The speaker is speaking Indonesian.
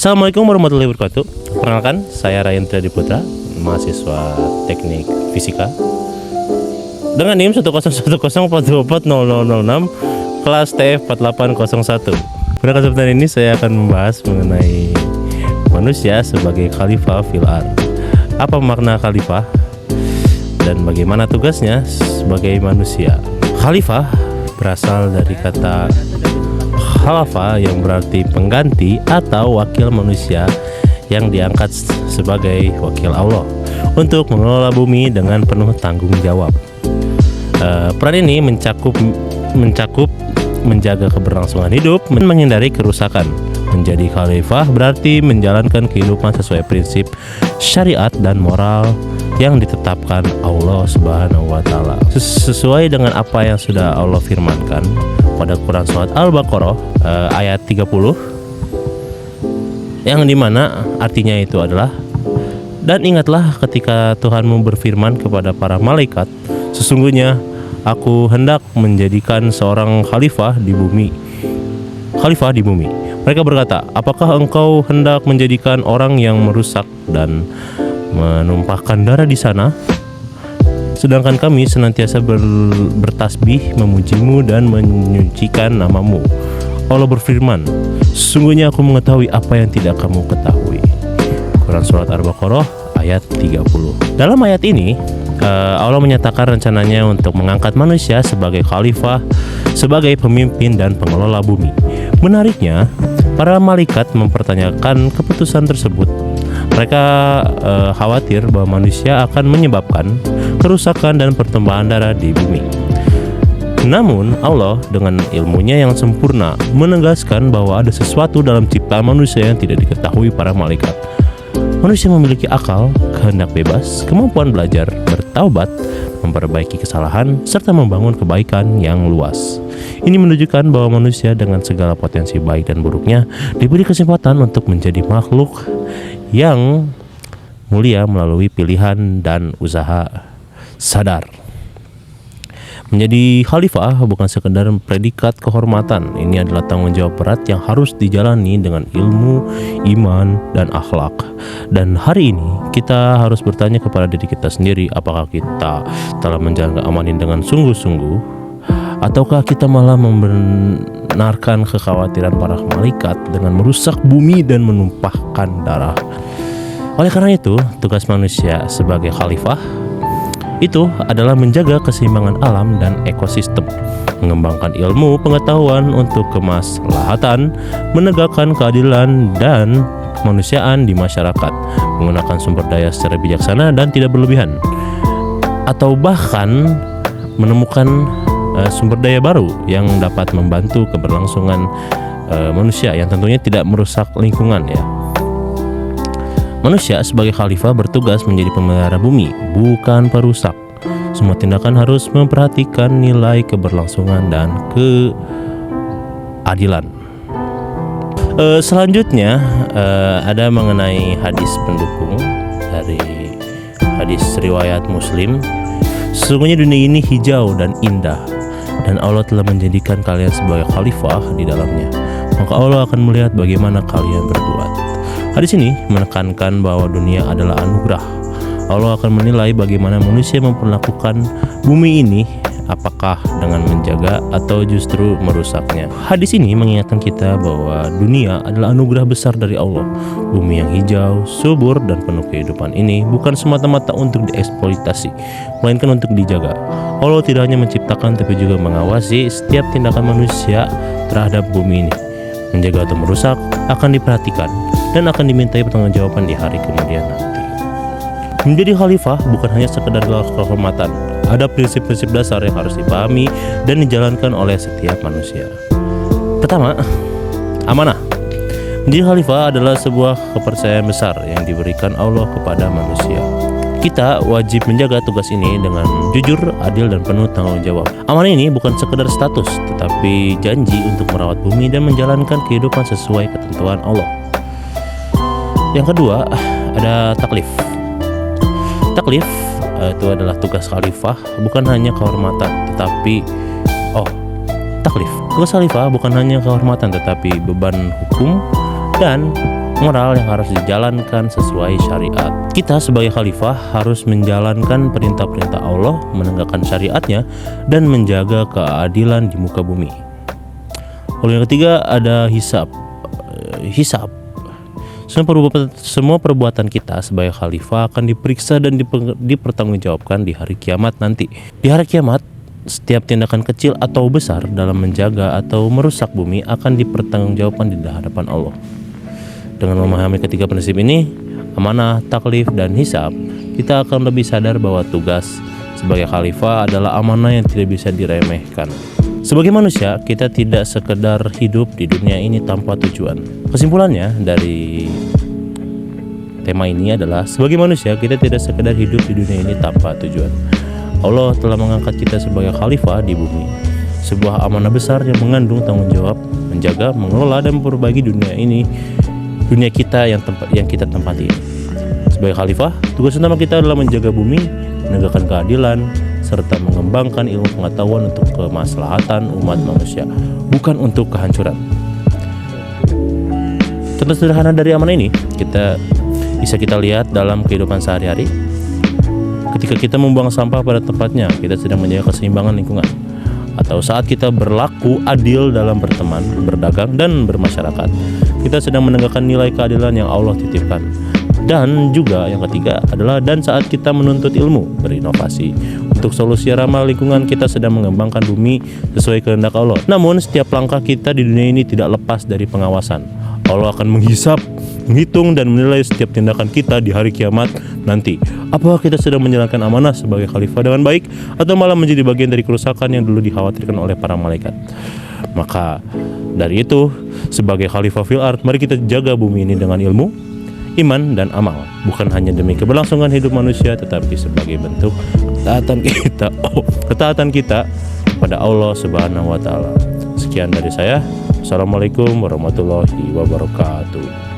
Assalamualaikum warahmatullahi wabarakatuh. Perkenalkan, saya Ryan Triadiputra, mahasiswa Teknik Fisika dengan NIM 10104240006 kelas TF4801. Pada kesempatan ini saya akan membahas mengenai manusia sebagai khalifah fil ardh. Apa makna khalifah dan bagaimana tugasnya sebagai manusia? Khalifah berasal dari kata khalafa yang berarti pengganti atau wakil manusia yang diangkat sebagai wakil Allah untuk mengelola bumi dengan penuh tanggung jawab. Peran ini mencakup menjaga keberlangsungan hidup dan menghindari kerusakan. Menjadi khalifah berarti menjalankan kehidupan sesuai prinsip syariat dan moral yang ditetapkan Allah Subhanahu wa taala. Sesuai dengan apa yang sudah Allah firmankan pada Quran surat Al-Baqarah ayat 30, yang dimana artinya itu adalah, dan ingatlah ketika Tuhanmu berfirman kepada para malaikat, sesungguhnya aku hendak menjadikan seorang khalifah di bumi. Mereka berkata, apakah engkau hendak menjadikan orang yang merusak dan menumpahkan darah di sana? Sedangkan kami senantiasa bertasbih, memujimu dan menyucikan namamu. Allah berfirman, sesungguhnya aku mengetahui apa yang tidak kamu ketahui. Quran surat Al-Baqarah ayat 30. Dalam ayat ini Allah menyatakan rencananya untuk mengangkat manusia sebagai khalifah, sebagai pemimpin dan pengelola bumi. Menariknya, para malaikat mempertanyakan keputusan tersebut. Mereka khawatir bahwa manusia akan menyebabkan kerusakan dan pertumpahan darah di bumi. Namun Allah dengan ilmunya yang sempurna menegaskan bahwa ada sesuatu dalam ciptaan manusia yang tidak diketahui para malaikat. Manusia memiliki akal, kehendak bebas, kemampuan belajar, bertaubat, memperbaiki kesalahan, serta membangun kebaikan yang luas. Ini menunjukkan bahwa manusia dengan segala potensi baik dan buruknya diberi kesempatan untuk menjadi makhluk yang mulia melalui pilihan dan usaha sadar. Menjadi khalifah bukan sekedar predikat kehormatan. Ini adalah tanggung jawab berat yang harus dijalani dengan ilmu, iman, dan akhlak. Dan hari ini kita harus bertanya kepada diri kita sendiri, apakah kita telah menjalankan amanah dengan sungguh-sungguh, ataukah kita malah membenarkan kekhawatiran para malaikat dengan merusak bumi dan menumpahkan darah. Oleh karena itu, tugas manusia sebagai khalifah itu adalah menjaga keseimbangan alam dan ekosistem, mengembangkan ilmu pengetahuan untuk kemaslahatan, menegakkan keadilan dan kemanusiaan di masyarakat, menggunakan sumber daya secara bijaksana dan tidak berlebihan, atau bahkan menemukan sumber daya baru yang dapat membantu keberlangsungan manusia yang tentunya tidak merusak lingkungan ya. Manusia sebagai khalifah bertugas menjadi pemelihara bumi, bukan perusak. Semua tindakan harus memperhatikan nilai keberlangsungan dan keadilan. Selanjutnya ada mengenai hadis pendukung dari hadis riwayat Muslim. Sesungguhnya dunia ini hijau dan indah, dan Allah telah menjadikan kalian sebagai khalifah di dalamnya. Maka Allah akan melihat bagaimana kalian berbuat. Hadis ini menekankan bahwa dunia adalah anugerah. Allah akan menilai bagaimana manusia memperlakukan bumi ini, apakah dengan menjaga atau justru merusaknya. Hadis ini mengingatkan kita bahwa dunia adalah anugerah besar dari Allah. Bumi yang hijau, subur, dan penuh kehidupan ini bukan semata-mata untuk dieksploitasi, melainkan untuk dijaga. Allah tidak hanya menciptakan tapi juga mengawasi setiap tindakan manusia terhadap bumi ini. Menjaga atau merusak akan diperhatikan dan akan dimintai pertanggungjawaban di hari kemudian nanti. Menjadi khalifah bukan hanya sekedar kehormatan. Ada prinsip-prinsip dasar yang harus dipahami dan dijalankan oleh setiap manusia. Pertama, amanah. Menjadi khalifah adalah sebuah kepercayaan besar yang diberikan Allah kepada manusia. Kita wajib menjaga tugas ini dengan jujur, adil, dan penuh tanggung jawab. Amanah ini bukan sekedar status, tetapi janji untuk merawat bumi dan menjalankan kehidupan sesuai ketentuan Allah. Yang kedua, ada taklif. Taklif itu adalah tugas khalifah, bukan hanya kehormatan, tetapi taklif. Tugas khalifah bukan hanya kehormatan, tetapi beban hukum dan moral yang harus dijalankan sesuai syariat. Kita sebagai khalifah harus menjalankan perintah-perintah Allah, menegakkan syariatnya, dan menjaga keadilan di muka bumi. Lalu yang ketiga ada hisab. Semua perbuatan kita sebagai khalifah akan diperiksa dan dipertanggungjawabkan di hari kiamat nanti. Di hari kiamat, setiap tindakan kecil atau besar dalam menjaga atau merusak bumi akan dipertanggungjawabkan di hadapan Allah. Dengan memahami ketiga prinsip ini, amanah, taklif, dan hisab, kita akan lebih sadar bahwa tugas sebagai khalifah adalah amanah yang tidak bisa diremehkan. Sebagai manusia, kita tidak sekedar hidup di dunia ini tanpa tujuan. Kesimpulannya dari tema ini adalah, sebagai manusia, kita tidak sekedar hidup di dunia ini tanpa tujuan. Allah telah mengangkat kita sebagai khalifah di bumi, sebuah amanah besar yang mengandung tanggung jawab menjaga, mengelola, dan memperbaiki dunia kita yang kita tempati. Sebagai khalifah, tugas utama kita adalah menjaga bumi, menegakkan keadilan, serta mengembangkan ilmu pengetahuan untuk kemaslahatan umat manusia, bukan untuk kehancuran. Contoh sederhana dari amanah ini bisa kita lihat dalam kehidupan sehari-hari. Ketika kita membuang sampah pada tempatnya, kita sedang menjaga keseimbangan lingkungan. Atau saat kita berlaku adil dalam berteman, berdagang, dan bermasyarakat, kita sedang menegakkan nilai keadilan yang Allah titipkan. Dan juga yang ketiga adalah saat kita menuntut ilmu, berinovasi untuk solusi ramah lingkungan, kita sedang mengembangkan bumi sesuai kehendak Allah. Namun setiap langkah kita di dunia ini tidak lepas dari pengawasan. Allah akan menghisap, menghitung, dan menilai setiap tindakan kita di hari kiamat nanti. Apakah kita sedang menjalankan amanah sebagai khalifah dengan baik, atau malah menjadi bagian dari kerusakan yang dulu dikhawatirkan oleh para malaikat? Maka dari itu, sebagai khalifah fil ard, mari kita jaga bumi ini dengan ilmu, iman, dan amal, bukan hanya demi keberlangsungan hidup manusia, tetapi sebagai bentuk ketaatan kita kepada Allah Subhanahu wa Ta'ala. Sekian dari saya. Assalamualaikum warahmatullahi wabarakatuh.